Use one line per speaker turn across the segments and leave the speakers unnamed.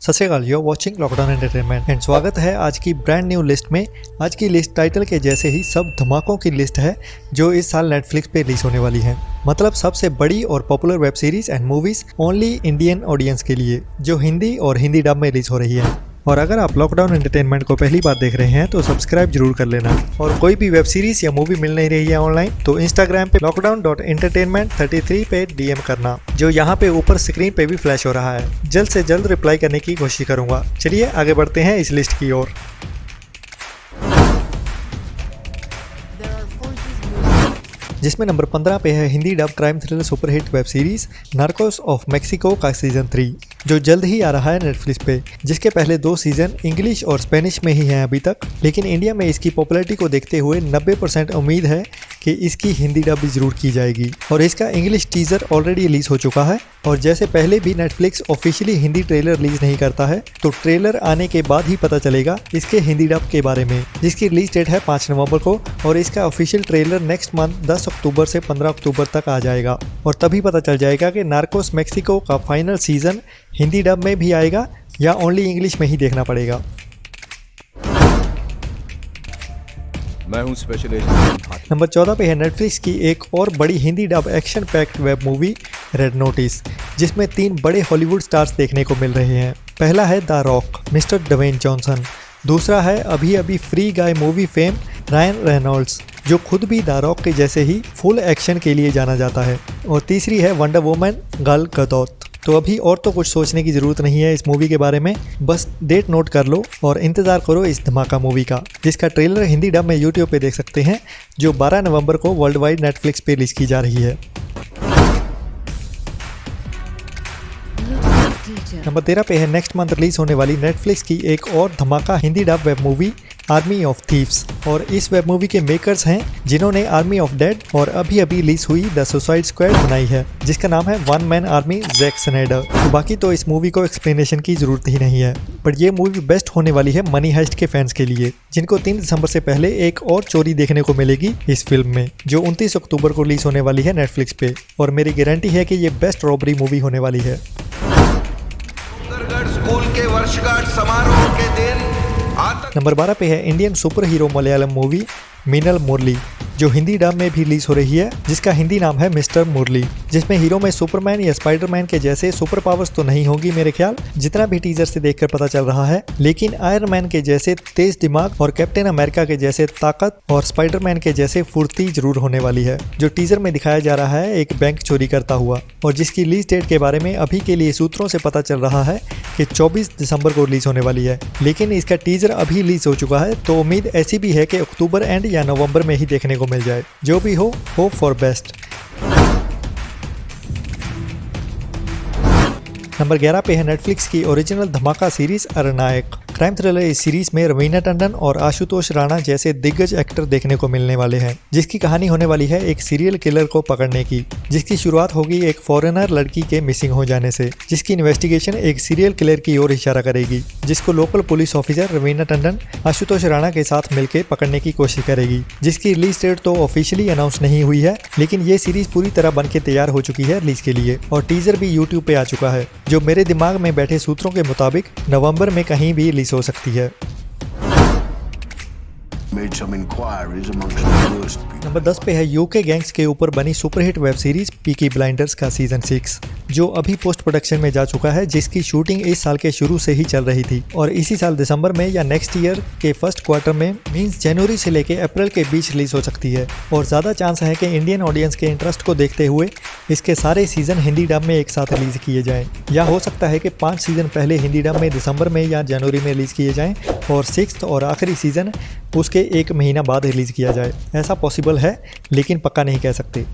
सत श्री अकाल, you're watching lockdown entertainment and स्वागत है आज की ब्रांड न्यू लिस्ट में। आज की लिस्ट टाइटल के जैसे ही सब धमाकों की लिस्ट है जो इस साल नेटफ्लिक्स पे रिलीज होने वाली है। मतलब सबसे बड़ी और popular web series and movies only Indian audience के लिए, जो हिंदी और हिंदी डब में रिलीज हो रही है। और अगर आप लॉकडाउन एंटरटेनमेंट को पहली बार देख रहे हैं तो सब्सक्राइब जरूर कर लेना। और कोई भी वेब सीरीज या मूवी मिल नहीं रही है ऑनलाइन तो इंस्टाग्राम पे lockdown.entertainment33 पे डीएम करना, जो यहाँ पे ऊपर स्क्रीन पे भी फ्लैश हो रहा है। जल्द से जल्द रिप्लाई करने की कोशिश करूंगा। चलिए आगे बढ़ते हैं इस लिस्ट की ओर। जिसमें नंबर 15 पे है Hindi dub crime thriller superhit web series Narcos of Mexico का सीजन 3, जो जल्द ही आ रहा है नेटफ्लिक्स पे। जिसके पहले 2 सीजन इंग्लिश और स्पेनिश में ही हैं अभी तक, लेकिन इंडिया में इसकी पॉपुलैरिटी को देखते हुए 90% उम्मीद है कि इसकी हिंदी डब भी जरूर की जाएगी। और इसका इंग्लिश टीजर ऑलरेडी रिलीज हो चुका है। और जैसे पहले भी Netflix officially Hindi trailer release नहीं करता है, तो ट्रेलर आने के बाद ही पता चलेगा इसके हिंदी डब के बारे में, जिसकी रिलीज डेट है 5 नवंबर को। और इसका ऑफिशियल ट्रेलर नेक्स्ट मंथ 10 अक्टूबर से 15 अक्टूबर तक आ जाएगा। और तभी पता चल जाएगा कि नार्कोस मेक्सिको का फाइनल सीजन हिंदी डब में भी आएगा या ओनली इंग्लिश में ही देखना पड़ेगा।
मैं हूं स्पेशल एजेंट।
नंबर 14 पे है नेटफ्लिक्स की एक और बड़ी Hindi dub action packed web movie red notice, जिसमें 3 बड़े हॉलीवुड स्टार्स देखने को मिल रहे हैं। पहला है the rock mister Dwayne Johnson, दूसरा है अभी अभी free guy movie fame Ryan Reynolds, जो खुद भी द रॉक के जैसे ही फुल एक्शन के लिए जाना जाता है। और तीसरी है वंडर वुमन गल गदौत। तो अभी और तो कुछ सोचने की ज़रूरत नहीं है इस मूवी के बारे में, बस डेट नोट कर लो और इंतज़ार करो इस धमाका मूवी का, जिसका ट्रेलर हिंदी डब में यूट्यूब पे देख सकते हैं, जो 12 नवंबर को वर्ल्ड वाइड नेटफ्लिक्स पे रिलीज की जा रही है। नंबर 13 पे है नेक्स्ट मंथ रिलीज होने वाली नेटफ्लिक्स की एक और धमाका Hindi dub web movie army of thieves. और इस वेब मूवी के मेकर्स हैं जिन्होंने आर्मी ऑफ डेड और अभी अभी रिलीज हुई द सुसाइड स्क्वाड बनाई है, जिसका नाम है one man army Zack Snyder. तो बाकी तो इस मूवी को एक्सप्लेनेशन की जरूरत ही नहीं है, बट ये मूवी बेस्ट होने वाली है मनी हाइस्ट के फैंस के लिए, जिनको 3 दिसंबर से पहले एक और चोरी देखने को मिलेगी इस फिल्म में, जो 29 अक्टूबर को रिलीज होने वाली है नेटफ्लिक्स पे। और मेरी गारंटी है कि ये बेस्ट रॉबरी मूवी होने वाली है।
स्कूल के वर्षगांठ समारोह के दिन
नंबर 12 पे है Indian super hero Malayalam movie Minnal Murali, जो हिंदी डब में भी रिलीज हो रही है, जिसका हिंदी नाम है मिस्टर मुरली। जिसमें हीरो में सुपरमैन या स्पाइडरमैन के जैसे सुपर पावर्स तो नहीं होगी मेरे ख्याल, जितना भी टीजर से देखकर पता चल रहा है, लेकिन आयरन मैन के जैसे तेज दिमाग और कैप्टन अमेरिका के जैसे ताकत और स्पाइडरमैन के जैसे फुर्ती जरूर होने वाली है। जो टीजर में दिखाया जा रहा है एक बैंक चोरी करता हुआ, और जिसकी रिलीज डेट के बारे में अभी के लिए सूत्रों से पता चल रहा है कि 24 दिसंबर को रिलीज होने वाली है, लेकिन इसका टीजर अभी रिलीज हो चुका है, तो उम्मीद ऐसी भी है कि अक्टूबर एंड या नवंबर में ही देखने को मिल जाए। जो भी हो, होप फॉर बेस्ट। नंबर 11 पे है नेटफ्लिक्स की ओरिजिनल धमाका सीरीज अरनायक। क्राइम थ्रिलर इस सीरीज में रवीना टंडन और आशुतोष राणा जैसे दिग्गज एक्टर देखने को मिलने वाले हैं, जिसकी कहानी होने वाली है एक सीरियल किलर को पकड़ने की, जिसकी शुरुआत होगी एक फॉरेनर लड़की के मिसिंग हो जाने से, जिसकी इन्वेस्टिगेशन एक सीरियल किलर की ओर इशारा करेगी, जिसको local police officer Raveena Tandon Ashutosh Rana के साथ मिलकर पकड़ने की कोशिश करेगी। जिसकी रिलीज डेट तो ऑफिशियली अनाउंस नहीं हुई है, लेकिन ये सीरीज पूरी तरह बनके तैयार हो चुकी है रिलीज के लिए, और टीजर भी यूट्यूब पे आ चुका है, जो मेरे दिमाग में बैठे सूत्रों के मुताबिक नवंबर में कहीं भी रिलीज हो सकती है। नंबर 10 पे है यूके गैंग्स के ऊपर बनी superhit web series Peaky blinders का सीजन 6, जो अभी पोस्ट प्रोडक्शन में जा चुका है, जिसकी शूटिंग इस साल के शुरू से ही चल रही थी, और इसी साल दिसंबर में या नेक्स्ट ईयर के फर्स्ट क्वार्टर में, मींस जनवरी से लेके अप्रैल के बीच रिलीज हो सकती है। और ज़्यादा चांस है कि इंडियन ऑडियंस के इंटरेस्ट को देखते हुए इसके सारे सीजन हिंदी डब में एक साथ रिलीज किए जाएं, या हो सकता है कि 5 सीजन पहले हिंदी डब में दिसंबर में या जनवरी में रिलीज किए जाएं, और 6th और आखिरी सीजन उसके 1 महीना बाद रिलीज किया जाए। ऐसा पॉसिबल है, लेकिन पक्का नहीं कह सकते।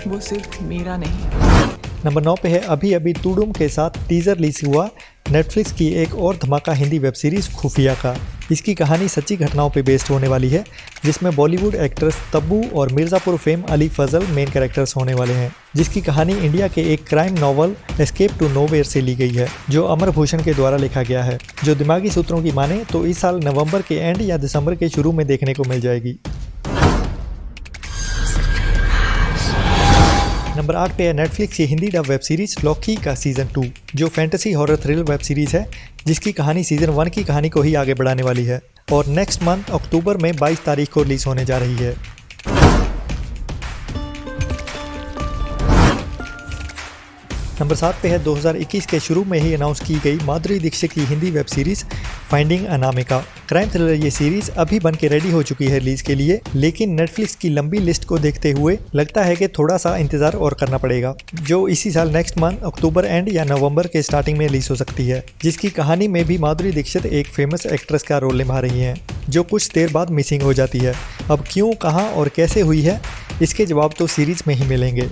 वो सिर्फ मेरा नहीं।
नंबर 9 पे है अभी अभी टूडुम के साथ टीजर रिलीज हुआ नेटफ्लिक्स की एक और धमाका हिंदी वेब सीरीज खुफिया का। इसकी कहानी सच्ची घटनाओं पे बेस्ड होने वाली है, जिसमें बॉलीवुड एक्ट्रेस तब्बू और Mirzapur fame Ali Fazal main characters होने वाले हैं, जिसकी कहानी इंडिया के एक crime novel escape to nowhere से ली गई है, जो अमर भूषण के द्वारा लिखा गया है, जो दिमागी सूत्रों की माने तो इस साल नवंबर के एंड या दिसंबर के शुरू में देखने को मिल जाएगी। नंबर नंबर 8 पे है नेटफ्लिक्स की Hindi dub web series Loki का सीजन 2, जो fantasy horror thrill web series है जिसकी कहानी सीजन 1 की कहानी को ही आगे बढ़ाने वाली है और नेक्स्ट मंथ अक्टूबर में 22 तारीख को रिलीज होने जा रही है। नंबर 7 पे है 2021 के शुरू में ही अनाउंस की गई माधुरी दीक्षित की Hindi web series finding Anamika. Crime thriller ये सीरीज अभी बन के रेडी हो चुकी है रिलीज के लिए, लेकिन नेटफ्लिक्स की लंबी लिस्ट को देखते हुए लगता है कि थोड़ा सा इंतजार और करना पड़ेगा, जो इसी साल नेक्स्ट मंथ अक्टूबर एंड या नवंबर के स्टार्टिंग में रिलीज हो सकती है, जिसकी कहानी में भी माधुरी दीक्षित एक फेमस एक्ट्रेस का रोल निभा रही हैं, जो कुछ देर बाद मिसिंग हो जाती है। अब क्यों, कहाँ और कैसे हुई है, इसके जवाब तो सीरीज में ही मिलेंगे।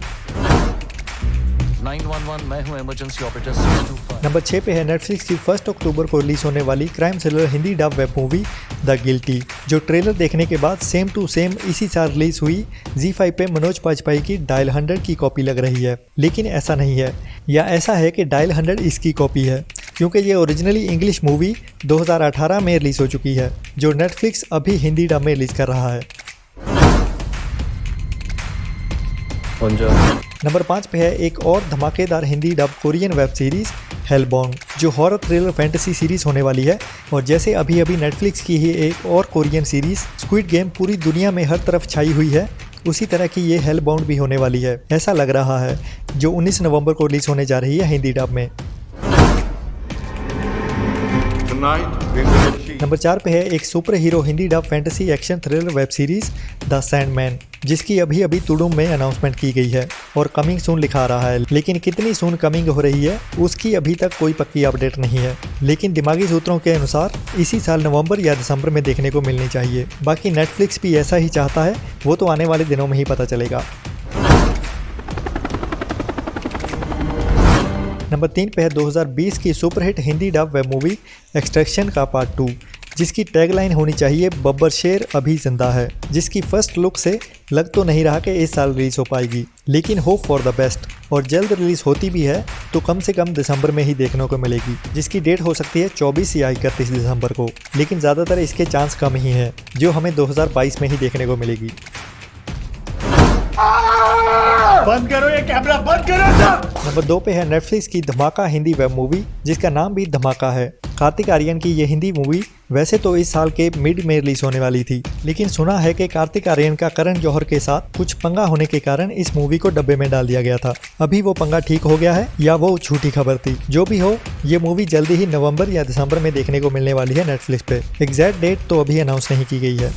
911, मैं हूं इमरजेंसी ऑपरेटर 625।
नंबर 6 पे है नेटफ्लिक्स की 1 अक्टूबर को रिलीज होने वाली crime thriller Hindi dub web movie the guilty, जो ट्रेलर देखने के बाद सेम टू सेम इसी साल रिलीज हुई ZEE5 पे मनोज बाजपेयी की डायल 100 की कॉपी लग रही है, लेकिन ऐसा नहीं है, या ऐसा है कि डायल 100 इसकी कॉपी है, क्योंकि ये ओरिजिनली इंग्लिश मूवी 2018 में रिलीज हो चुकी है, जो नेटफ्लिक्स अभी हिंदी डब में रिलीज कर रहा है। नंबर 5 पे है एक और धमाकेदार Hindi dub Korean web series Hellbound, जो हॉरर थ्रिलर फैंटेसी सीरीज होने वाली है, और जैसे अभी अभी नेटफ्लिक्स की ही एक और कोरियन सीरीज स्क्विड गेम पूरी दुनिया में हर तरफ छाई हुई है, उसी तरह की ये हेलबॉर्न भी होने वाली है, ऐसा लग रहा है, जो 19 नवंबर को रिलीज होने जा रही है हिंदी डब में। नंबर 4 पे है एक super hero Hindi dub fantasy action thriller web series the Sandman, जिसकी अभी अभी तुडुम में अनाउंसमेंट की गई है और कमिंग सून लिखा रहा है, लेकिन कितनी सून कमिंग हो रही है उसकी अभी तक कोई पक्की अपडेट नहीं है, लेकिन दिमागी सूत्रों के अनुसार इसी साल नवंबर या दिसंबर में देखने को मिलनी चाहिए। बाकी नेटफ्लिक्स भी ऐसा ही चाहता है, वो तो आने वाले दिनों में ही पता चलेगा। नंबर 3 पे है 2020 की superhit Hindi dub web movie extraction का पार्ट 2, जिसकी टैगलाइन होनी चाहिए बब्बर शेर अभी जिंदा है, जिसकी फर्स्ट लुक से लग तो नहीं रहा कि इस साल रिलीज हो पाएगी, लेकिन होप फॉर द बेस्ट, और जल्द रिलीज होती भी है तो कम से कम दिसंबर में ही देखने को मिलेगी, जिसकी डेट हो सकती है 24 या 31 दिसंबर को, लेकिन ज़्यादातर इसके चांस कम ही हैं, जो हमें 2022 में ही देखने को मिलेगी।
बंद करो ये कैमरा, बंद करो।
नंबर 2 पे है नेटफ्लिक्स की धमाका हिंदी वेब मूवी, जिसका नाम भी धमाका है। कार्तिक आर्यन की ये हिंदी मूवी वैसे तो इस साल के मिड में रिलीज होने वाली थी, लेकिन सुना है कि कार्तिक आर्यन का करण जौहर के साथ कुछ पंगा होने के कारण इस मूवी को डब्बे में डाल दिया गया था। अभी वो पंगा ठीक हो गया है या वो झूठी खबर थी, जो भी हो, ये मूवी जल्दी ही नवंबर या दिसंबर में देखने को मिलने वाली है नेटफ्लिक्स पे। एग्जैक्ट डेट तो अभी अनाउंस नहीं की गई है।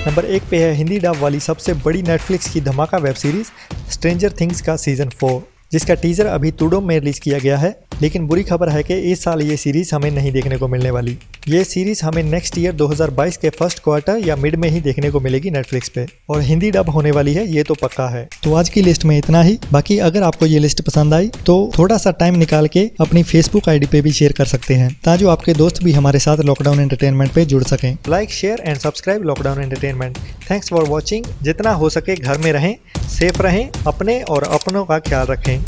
नंबर 1 पे है हिंदी डब वाली सबसे बड़ी नेटफ्लिक्स की धमाका वेब सीरीज स्ट्रेंजर थिंग्स का सीजन 4, जिसका टीजर अभी तुडुम में रिलीज किया गया है, लेकिन बुरी खबर है कि इस साल ये सीरीज हमें नहीं देखने को मिलने वाली। ये सीरीज हमें नेक्स्ट ईयर 2022 के फर्स्ट क्वार्टर या मिड में ही देखने को मिलेगी नेटफ्लिक्स पे, और हिंदी डब होने वाली है, ये तो पक्का है। तो आज की लिस्ट में इतना ही। बाकी अगर आपको ये लिस्ट पसंद आई तो थोड़ा सा टाइम निकाल के अपनी फेसबुक आईडी पे भी शेयर कर सकते हैं, ताकि आपके दोस्त भी हमारे साथ लॉकडाउन एंटरटेनमेंट पे जुड़ सकें। Like, share and subscribe lockdown entertainment. Thanks for watching. जितना हो सके घर में रहें, सेफ रहें, अपने और अपनों का ख्याल रखें।